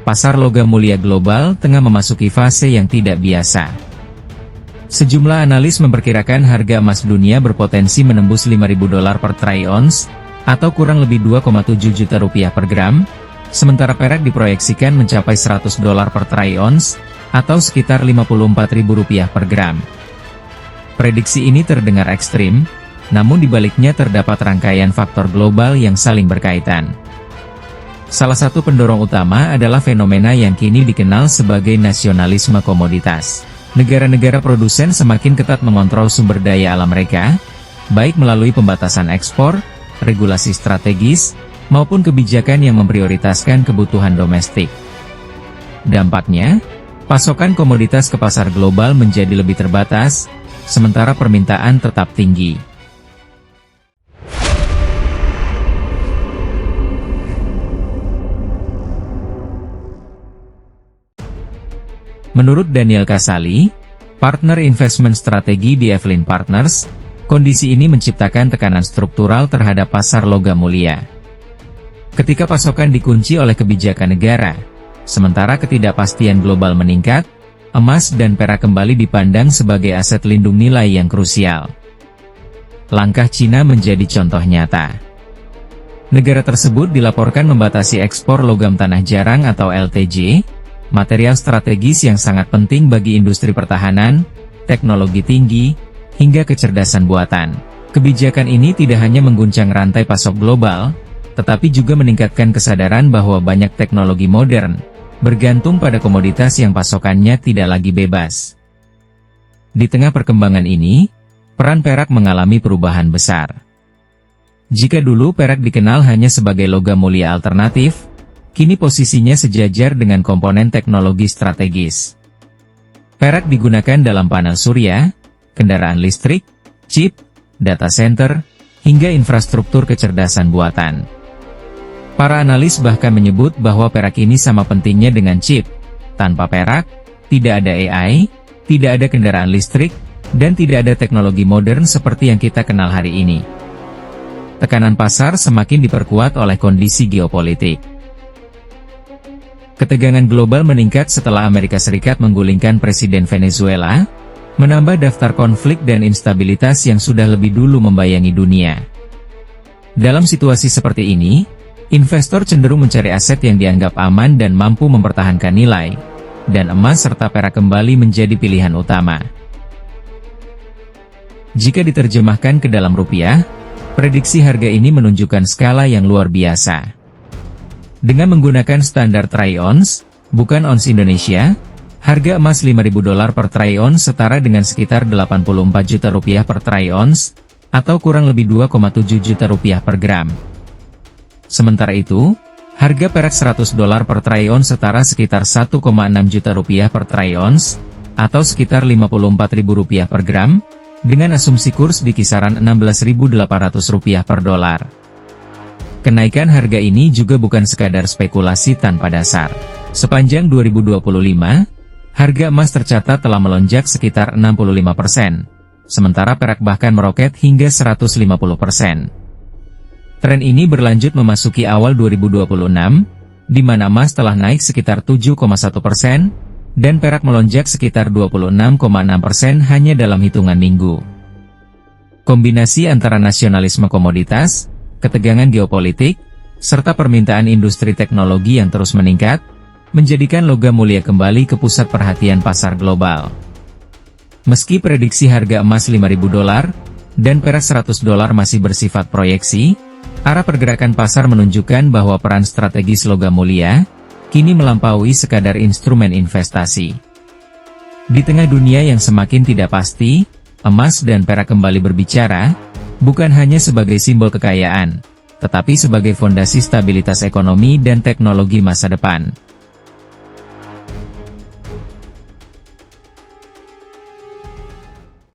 pasar logam mulia global tengah memasuki fase yang tidak biasa. Sejumlah analis memperkirakan harga emas dunia berpotensi menembus $5.000 per troy ounce, atau kurang lebih 2,7 juta rupiah per gram, sementara perak diproyeksikan mencapai $100 per troy ounce, atau sekitar Rp54.000 per gram. Prediksi ini terdengar ekstrim, namun dibaliknya terdapat rangkaian faktor global yang saling berkaitan. Salah satu pendorong utama adalah fenomena yang kini dikenal sebagai nasionalisme komoditas. Negara-negara produsen semakin ketat mengontrol sumber daya alam mereka, baik melalui pembatasan ekspor, regulasi strategis, maupun kebijakan yang memprioritaskan kebutuhan domestik. Dampaknya, pasokan komoditas ke pasar global menjadi lebih terbatas, sementara permintaan tetap tinggi. Menurut Daniel Casali, partner investment strategi di Evelyn Partners, kondisi ini menciptakan tekanan struktural terhadap pasar logam mulia. Ketika pasokan dikunci oleh kebijakan negara, sementara ketidakpastian global meningkat, emas dan perak kembali dipandang sebagai aset lindung nilai yang krusial. Langkah Cina menjadi contoh nyata. Negara tersebut dilaporkan membatasi ekspor logam tanah jarang atau LTJ, material strategis yang sangat penting bagi industri pertahanan, teknologi tinggi, hingga kecerdasan buatan. Kebijakan ini tidak hanya mengguncang rantai pasok global, tetapi juga meningkatkan kesadaran bahwa banyak teknologi modern bergantung pada komoditas yang pasokannya tidak lagi bebas. Di tengah perkembangan ini, peran perak mengalami perubahan besar. Jika dulu perak dikenal hanya sebagai logam mulia alternatif, kini posisinya sejajar dengan komponen teknologi strategis. Perak digunakan dalam panel surya, kendaraan listrik, chip, data center, hingga infrastruktur kecerdasan buatan. Para analis bahkan menyebut bahwa perak ini sama pentingnya dengan chip. Tanpa perak, tidak ada AI, tidak ada kendaraan listrik, dan tidak ada teknologi modern seperti yang kita kenal hari ini. Tekanan pasar semakin diperkuat oleh kondisi geopolitik. Ketegangan global meningkat setelah Amerika Serikat menggulingkan Presiden Venezuela, menambah daftar konflik dan instabilitas yang sudah lebih dulu membayangi dunia. Dalam situasi seperti ini, investor cenderung mencari aset yang dianggap aman dan mampu mempertahankan nilai, dan emas serta perak kembali menjadi pilihan utama. Jika diterjemahkan ke dalam rupiah, prediksi harga ini menunjukkan skala yang luar biasa. Dengan menggunakan standar troy ounce, bukan ounce Indonesia, harga emas $5.000 per troy ounce setara dengan sekitar Rp84 juta per troy ounce, atau kurang lebih Rp2,7 juta per gram. Sementara itu, harga perak $100 per troy ounce setara sekitar Rp1,6 juta per troy ounce, atau sekitar Rp54.000 per gram, dengan asumsi kurs di kisaran Rp16.800 per dolar. Kenaikan harga ini juga bukan sekadar spekulasi tanpa dasar. Sepanjang 2025, harga emas tercatat telah melonjak sekitar 65%, sementara perak bahkan meroket hingga 150%. Tren ini berlanjut memasuki awal 2026, di mana emas telah naik sekitar 7,1%, dan perak melonjak sekitar 26,6% hanya dalam hitungan minggu. Kombinasi antara nasionalisme komoditas, ketegangan geopolitik, serta permintaan industri teknologi yang terus meningkat, menjadikan logam mulia kembali ke pusat perhatian pasar global. Meski prediksi harga emas $5.000, dan perak $100 masih bersifat proyeksi, arah pergerakan pasar menunjukkan bahwa peran strategis logam mulia, kini melampaui sekadar instrumen investasi. Di tengah dunia yang semakin tidak pasti, emas dan perak kembali berbicara, bukan hanya sebagai simbol kekayaan, tetapi sebagai fondasi stabilitas ekonomi dan teknologi masa depan.